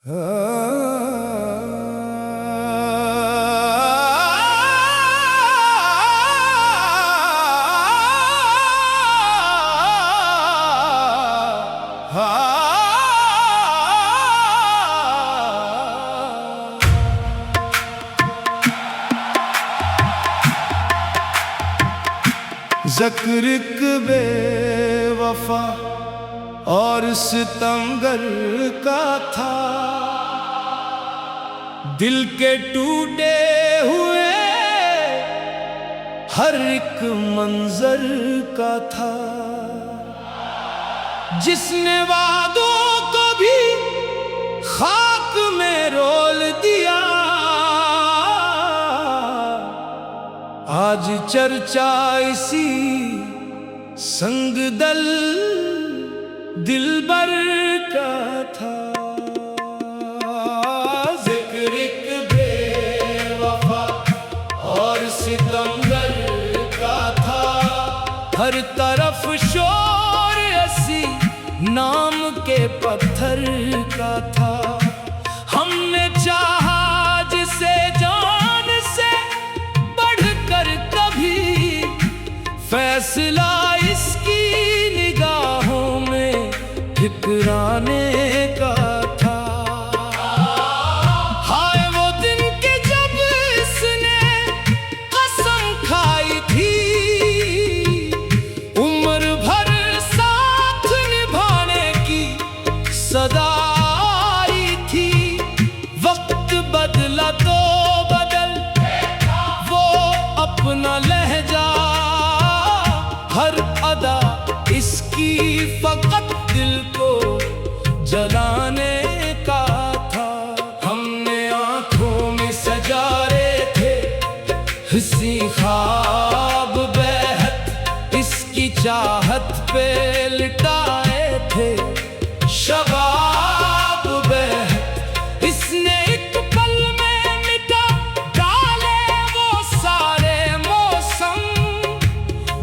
ज़िक्र एक बेवफा और सितमगर का था, दिल के टूटे हुए हर एक मंजर का था, जिसने वादों को भी खाक में रोल दिया। आज चर्चा इसी संगदल दिलबर का था। ज़िक्र एक बेवफा और सितमगर का था, हर तरफ शोर ऐसी नाम के पत्थर का था। हमने चाहा जिसे जान से बढ़कर कभी, फैसला इसकी निगाहों में ठिकराने का था। हाय वो दिन के जब इसने कसम खाई थी, उम्र भर साथ निभाने की सदा आई थी। वक्त बदला तो बदल वो अपना लहजा, हर अदा इसकी फकत दिल को जलाने का था। हमने आंखों में सजारे थे हंसी ख्वाब बेहद, इसकी चाहत पे लिटाए थे शबाब बेहद। इसने एक पल में मिटा डाले वो सारे मौसम,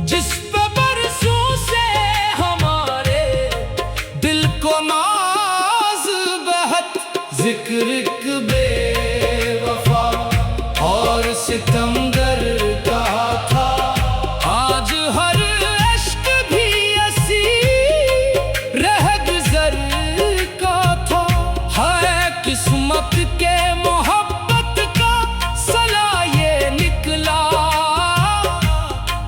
जिस पे बरसों से हमारे दिल को नाज बहत। ज़िक्र एक बेवफा और सितमगर का था, आज हर इश्क भी ऐसी रहगुज़र का था। है किस्मत के मोहब्बत का सला ये निकला,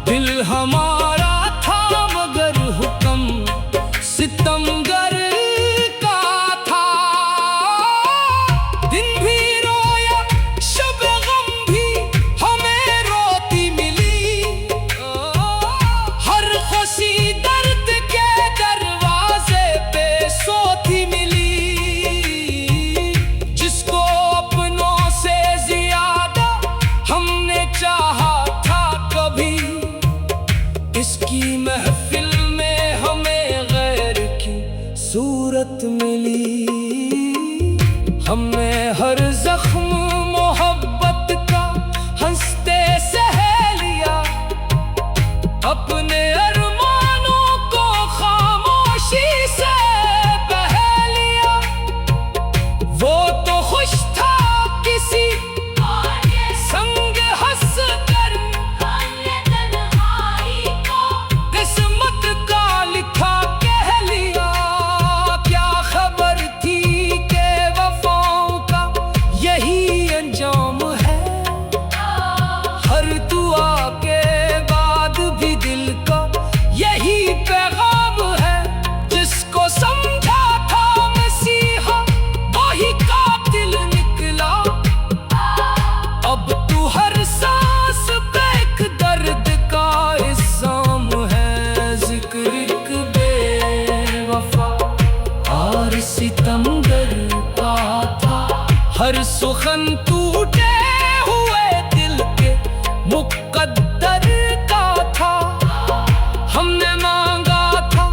दिल हमारा था मगर हुक्म सितमगर का था। दिन भी रोया शब गम भी हमें रोती मिली, हर खुशी दर्द के दरवाजे पे सोती मिली। जिसको अपनों से ज्यादा हमने चाहा था कभी, इसकी महफिल में हमें गैर की सूरत मिली। हमने हर जख्म मोहब्बत का हंसते सह लिया, अपने अरमानों को खामोशी से बह लिया। वो तो खुश था किसी संग हंस कर, किस्मत का लिखा कह लिया। क्या खबर थी के वफाओं का यही अंजाम है, हर दुआ के बाद भी दिल का यही पैगाम है। जिसको समझा था मसीहा वही कातिल निकला, अब तू हर सांस पे एक दर्द का इल्जाम है। ज़िक्र एक बेवफा और सितमगर का था, हर सुखन टूटे हुए दिल के मुकद्दर का था। हमने मांगा था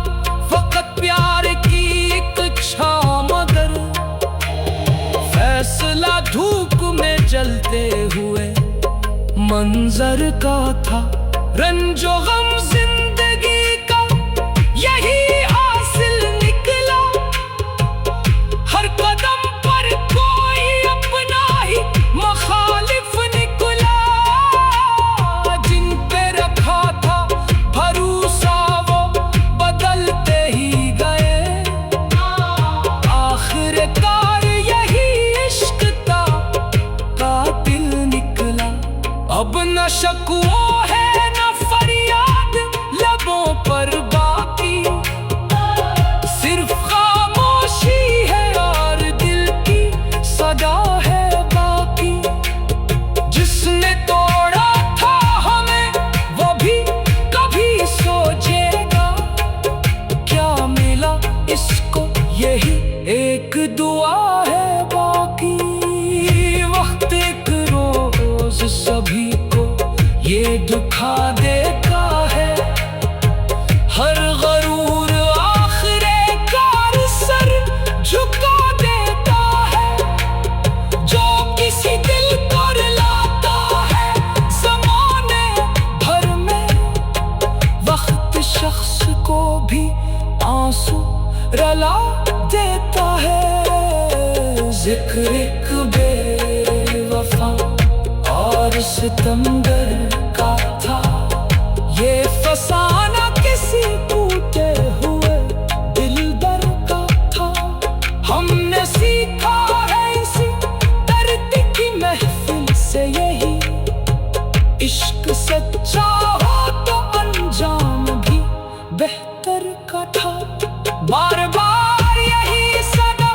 फकत प्यार की एक छाँव, मगर फैसला धूप में जलते हुए मंजर का था। रंजो गम जिंदगी का यही हासिल निकला, हर कदम पर जिक्र एक बेवफा और सितमगर का था। ये फसाना किसी टूटे हुए दिलबर का था। हमने सीखा है इसी दर्द की महफिल से यही, इश्क सच्चा हो तो अंजाम भी बेहतर का था। बार बार यही सदा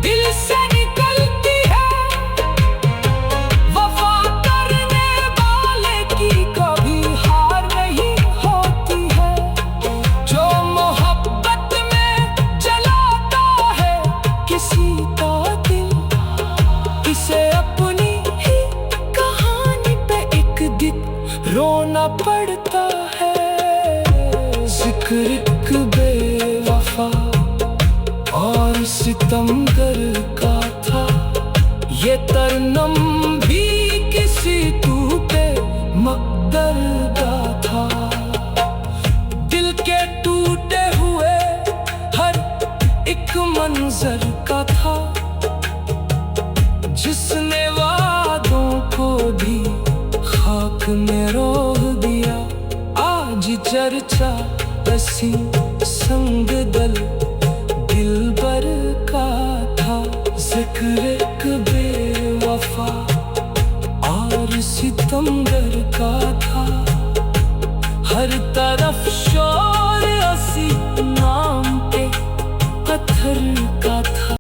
दिल से निकलती है, वफा करने वाले की कभी हार नहीं होती है। जो मोहब्बत में जलाता है किसी का दिल, इसे अपनी ही कहानी पे एक दिन रोना पड़ता है। जिक्र एक बेवफा और सितमगर का था। ये तरनम भी किसी टूटे मकदर का था। दिल के टूटे हुए हर एक मंजर का था, जिसने वादों को भी खाक में रोह दिया। आज चर्चा असी संग दल दिलबर का था। जिक्र एक बेवफा और सितम